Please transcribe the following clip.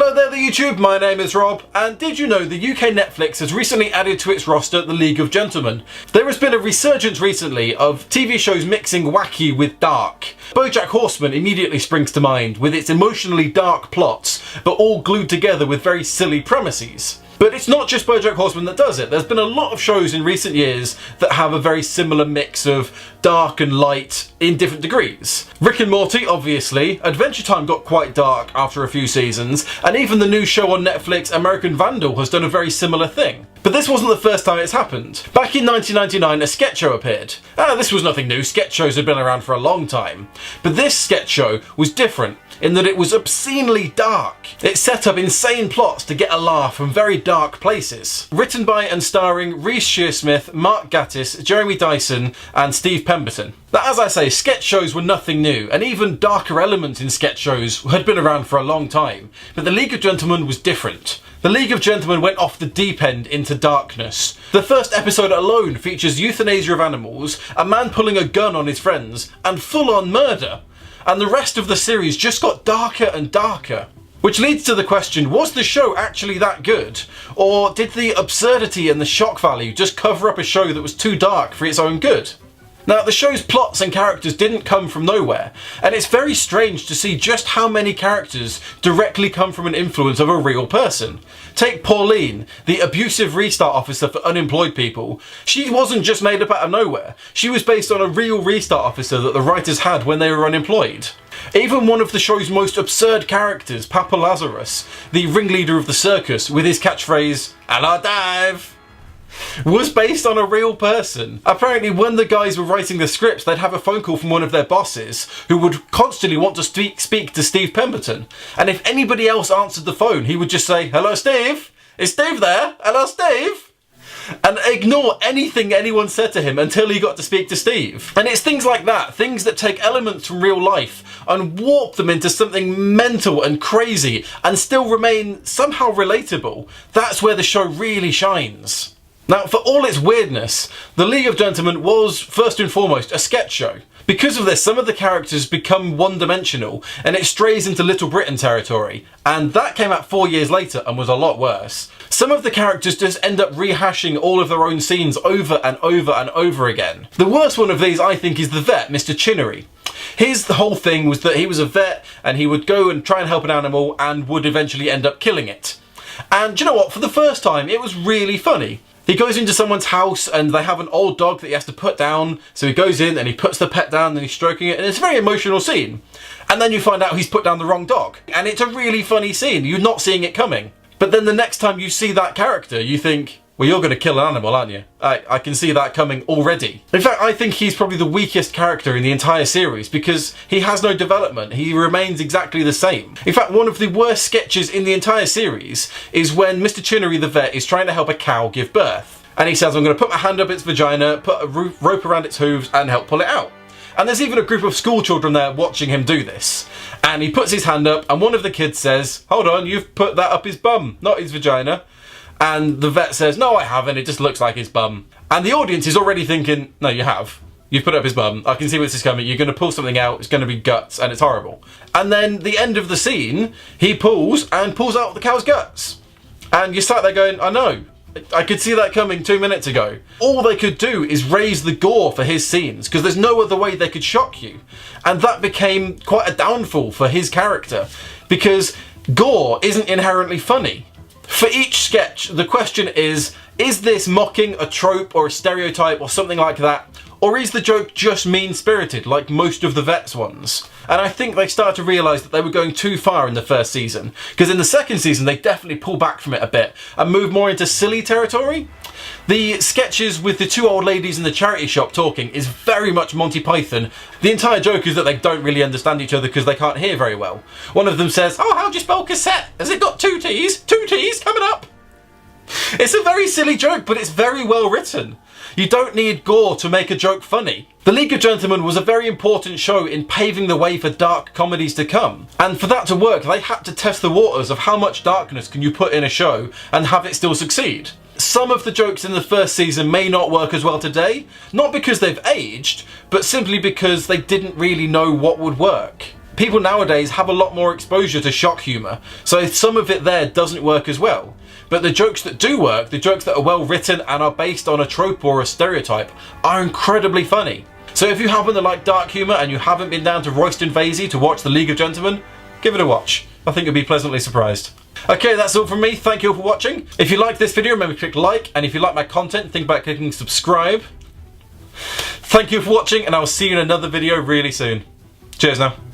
Hello there, the YouTube, my name is Rob, and did you know the UK Netflix has recently added to its roster The League of Gentlemen? There has been a resurgence recently of TV shows mixing wacky with dark. BoJack Horseman immediately springs to mind with its emotionally dark plots, but all glued together with very silly premises. But it's not just BoJack Horseman that does it. There's been a lot of shows in recent years that have a very similar mix of dark and light in different degrees. Rick and Morty, obviously. Adventure Time got quite dark after a few seasons, and even the new show on Netflix, American Vandal, has done a very similar thing. But this wasn't the first time it's happened. Back in 1999, a sketch show appeared. This was nothing new, sketch shows had been around for a long time. But this sketch show was different in that it was obscenely dark. It set up insane plots to get a laugh from very dark places. Written by and starring Reece Shearsmith, Mark Gatiss, Jeremy Dyson and Steve Pemberton. Now, as I say, sketch shows were nothing new, and even darker elements in sketch shows had been around for a long time. But The League of Gentlemen was different. The League of Gentlemen went off the deep end into darkness. The first episode alone features euthanasia of animals, a man pulling a gun on his friends, and full-on murder. And the rest of the series just got darker and darker. Which leads to the question, was the show actually that good? Or did the absurdity and the shock value just cover up a show that was too dark for its own good? Now, the show's plots and characters didn't come from nowhere, and it's very strange to see just how many characters directly come from an influence of a real person. Take Pauline, the abusive restart officer for unemployed people. She wasn't just made up out of nowhere. She was based on a real restart officer that the writers had when they were unemployed. Even one of the show's most absurd characters, Papa Lazarus, the ringleader of the circus with his catchphrase, "Hello, Dave," was based on a real person. Apparently, when the guys were writing the scripts, they'd have a phone call from one of their bosses who would constantly want to speak to Steve Pemberton. And if anybody else answered the phone, he would just say, "Hello, Steve? Is Steve there? Hello, Steve?" And ignore anything anyone said to him until he got to speak to Steve. And it's things like that, things that take elements from real life and warp them into something mental and crazy and still remain somehow relatable. That's where the show really shines. Now, for all its weirdness, The League of Gentlemen was, first and foremost, a sketch show. Because of this, some of the characters become one-dimensional, and it strays into Little Britain territory, and that came out 4 years later and was a lot worse. Some of the characters just end up rehashing all of their own scenes over and over and over again. The worst one of these, I think, is the vet, Mr. Chinnery. His whole thing was that he was a vet, and he would go and try and help an animal, and would eventually end up killing it. And do you know what? For the first time, it was really funny. He goes into someone's house and they have an old dog that he has to put down. So he goes in and he puts the pet down and he's stroking it, and it's a very emotional scene. And then you find out he's put down the wrong dog. And it's a really funny scene. You're not seeing it coming. But then the next time you see that character, you think, well, you're going to kill an animal, aren't you? I can see that coming already. In fact, I think he's probably the weakest character in the entire series because he has no development. He remains exactly the same. In fact, one of the worst sketches in the entire series is when Mr. Chinnery the vet is trying to help a cow give birth. And he says, "I'm going to put my hand up its vagina, put a rope around its hooves and help pull it out." And there's even a group of school children there watching him do this. And he puts his hand up and one of the kids says, "Hold on, you've put that up his bum, not his vagina." And the vet says, "No, I haven't, it just looks like his bum." And the audience is already thinking, "No, you have. You've put up his bum. I can see where this is coming. You're going to pull something out. It's going to be guts and it's horrible." And then the end of the scene, he pulls out the cow's guts. And you start there going, I know. I could see that coming 2 minutes ago. All they could do is raise the gore for his scenes because there's no other way they could shock you. And that became quite a downfall for his character because gore isn't inherently funny. For each sketch, the question is this mocking a trope or a stereotype or something like that? Or is the joke just mean-spirited, like most of the Vets ones? And I think they started to realise that they were going too far in the first season, because in the second season they definitely pull back from it a bit and move more into silly territory. The sketches with the two old ladies in the charity shop talking is very much Monty Python. The entire joke is that they don't really understand each other because they can't hear very well. One of them says, "Oh, how'd you spell cassette? Has it got 2 T's? 2 T's coming up?" It's a very silly joke, but it's very well written. You don't need gore to make a joke funny. The League of Gentlemen was a very important show in paving the way for dark comedies to come. And for that to work, they had to test the waters of how much darkness can you put in a show and have it still succeed. Some of the jokes in the first season may not work as well today, not because they've aged, but simply because they didn't really know what would work. People nowadays have a lot more exposure to shock humour, so some of it there doesn't work as well. But the jokes that do work, the jokes that are well written and are based on a trope or a stereotype, are incredibly funny. So if you happen to like dark humour and you haven't been down to Royston Vasey to watch The League of Gentlemen, give it a watch. I think you'll be pleasantly surprised. Okay, that's all from me. Thank you all for watching. If you liked this video, remember to click like, and if you like my content, think about clicking subscribe. Thank you for watching, and I'll see you in another video really soon. Cheers now.